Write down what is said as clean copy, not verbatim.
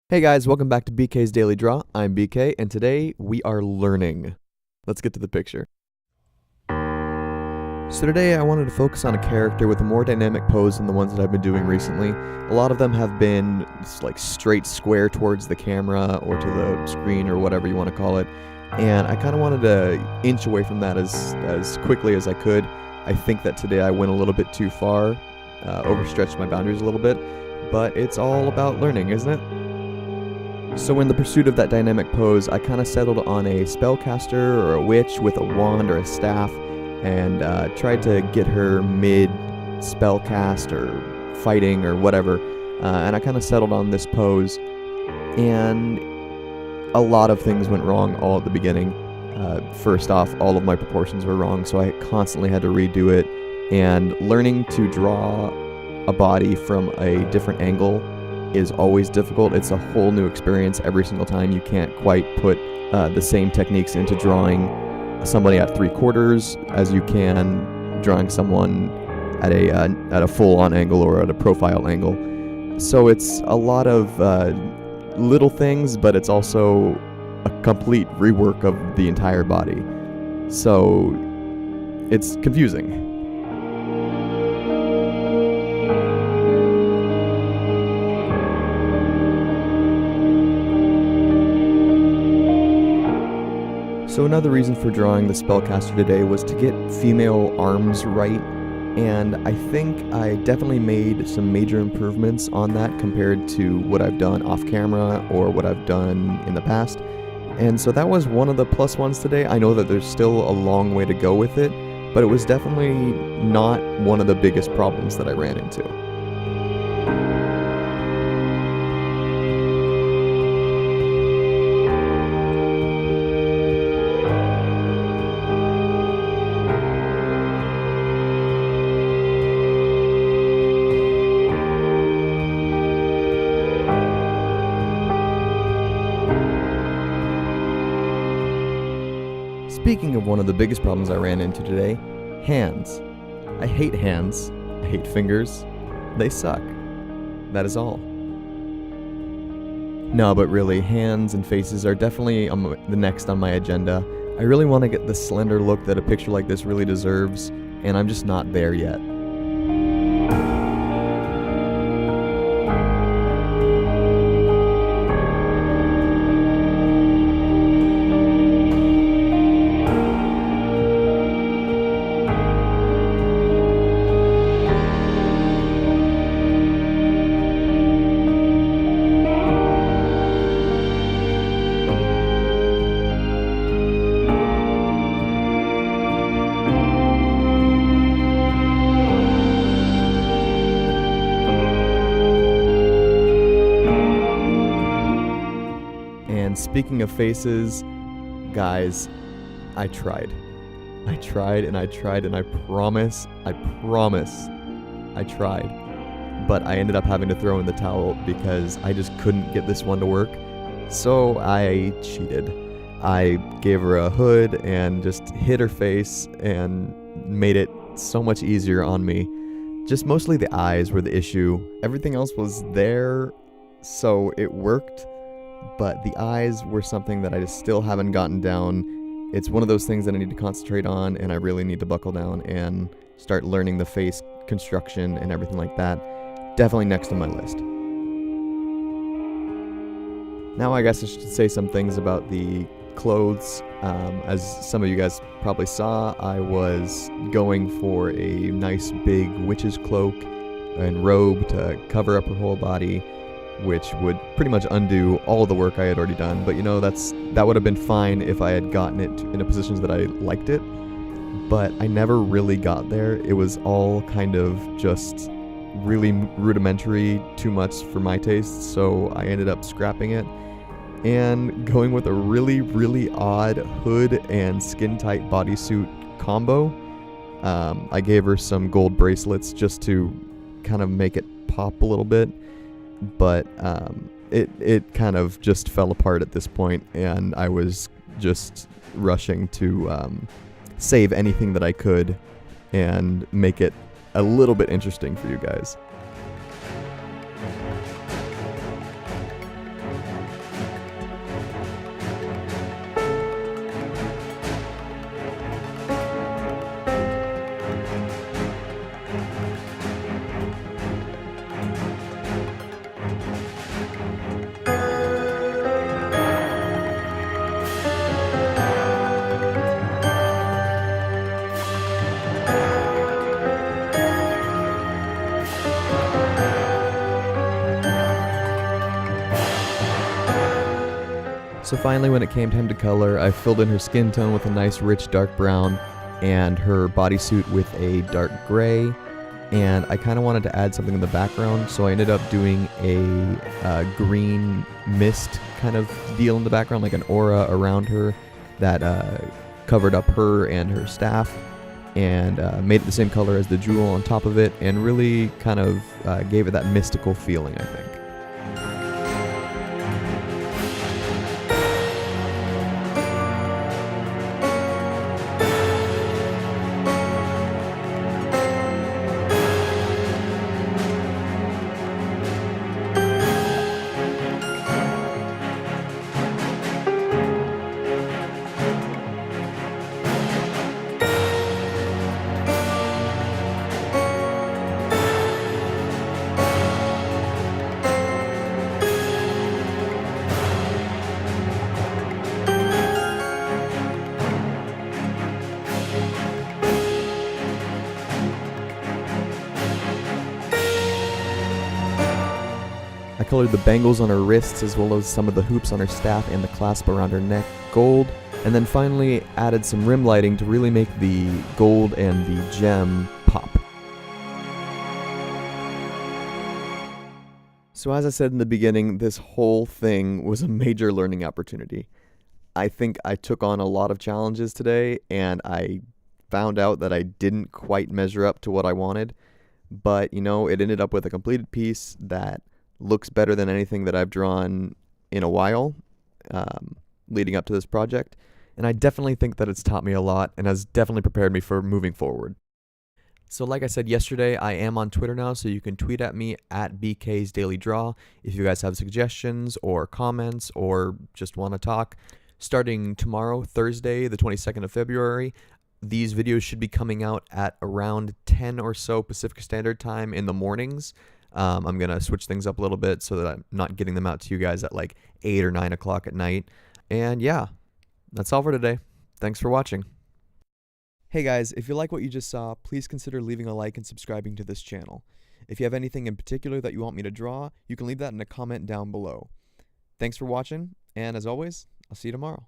Hey guys, welcome back to BK's Daily Draw. I'm BK, and today we are learning. Let's get to the picture. So today I wanted to focus on a character with a more dynamic pose than the ones that I've been doing recently. A lot of them have been like straight square towards the camera or to the screen or whatever you want to call it. And I kind of wanted to inch away from that as quickly as I could. I think that today I went a little bit too far, overstretched my boundaries a little bit, but it's all about learning, isn't it? So in the pursuit of that dynamic pose, I kind of settled on a spellcaster or a witch with a wand or a staff, and tried to get her mid-spellcast or fighting or whatever, and I kind of settled on this pose, and a lot of things went wrong all at the beginning. First off, all of my proportions were wrong, so I constantly had to redo it, and learning to draw a body from a different angle is always difficult. It's a whole new experience every single time. You can't quite put the same techniques into drawing somebody at 3/4 as you can drawing someone at a full-on angle or at a profile angle. So it's a lot of little things, but it's also a complete rework of the entire body. So it's confusing. So another reason for drawing the spellcaster today was to get female arms right, and I think I definitely made some major improvements on that compared to what I've done off camera or what I've done in the past. And so that was one of the plus ones today. I know that there's still a long way to go with it, but it was definitely not one of the biggest problems that I ran into. Speaking of one of the biggest problems I ran into today, hands. I hate hands. I hate fingers. They suck. That is all. No, but really, hands and faces are definitely the next on my agenda. I really want to get the slender look that a picture like this really deserves, and I'm just not there yet. And speaking of faces, guys, I tried. I tried and I tried, and I promise, I tried. But I ended up having to throw in the towel because I just couldn't get this one to work. So I cheated. I gave her a hood and just hit her face and made it so much easier on me. Just mostly the eyes were the issue. Everything else was there, so it worked. But the eyes were something that I just still haven't gotten down. It's one of those things that I need to concentrate on, and I really need to buckle down and start learning the face construction and everything like that. Definitely next on my list. Now I guess I should say some things about the clothes. As some of you guys probably saw, I was going for a nice big witch's cloak and robe to cover up her whole body, which would pretty much undo all the work I had already done. But you know, that would have been fine if I had gotten it in a position that I liked it. But I never really got there. It was all kind of just really rudimentary, too much for my taste, so I ended up scrapping it and going with a really, really odd hood and skin-tight bodysuit combo. I gave her some gold bracelets just to kind of make it pop a little bit, but it kind of just fell apart at this point, and I was just rushing to save anything that I could and make it a little bit interesting for you guys. So finally, when it came time to color, I filled in her skin tone with a nice rich dark brown and her bodysuit with a dark gray. And I kind of wanted to add something in the background, so I ended up doing a green mist kind of deal in the background, like an aura around her that covered up her and her staff, and made it the same color as the jewel on top of it, and really kind of gave it that mystical feeling, I think. I colored the bangles on her wrists as well as some of the hoops on her staff and the clasp around her neck gold, and then finally added some rim lighting to really make the gold and the gem pop. So as I said in the beginning, this whole thing was a major learning opportunity. I think I took on a lot of challenges today, and I found out that I didn't quite measure up to what I wanted, but it ended up with a completed piece that looks better than anything that I've drawn in a while leading up to this project, and I definitely think that it's taught me a lot and has definitely prepared me for moving forward. So like I said yesterday, I am on Twitter now, so you can tweet at me at BK's Daily Draw if you guys have suggestions or comments or just want to talk. Starting tomorrow, Thursday, the 22nd of February, these videos should be coming out at around 10 or so Pacific Standard Time in the mornings. I'm going to switch things up a little bit so that I'm not getting them out to you guys at like 8 or 9 o'clock at night. And yeah, that's all for today. Thanks for watching. Hey guys, if you like what you just saw, please consider leaving a like and subscribing to this channel. If you have anything in particular that you want me to draw, you can leave that in a comment down below. Thanks for watching, and as always, I'll see you tomorrow.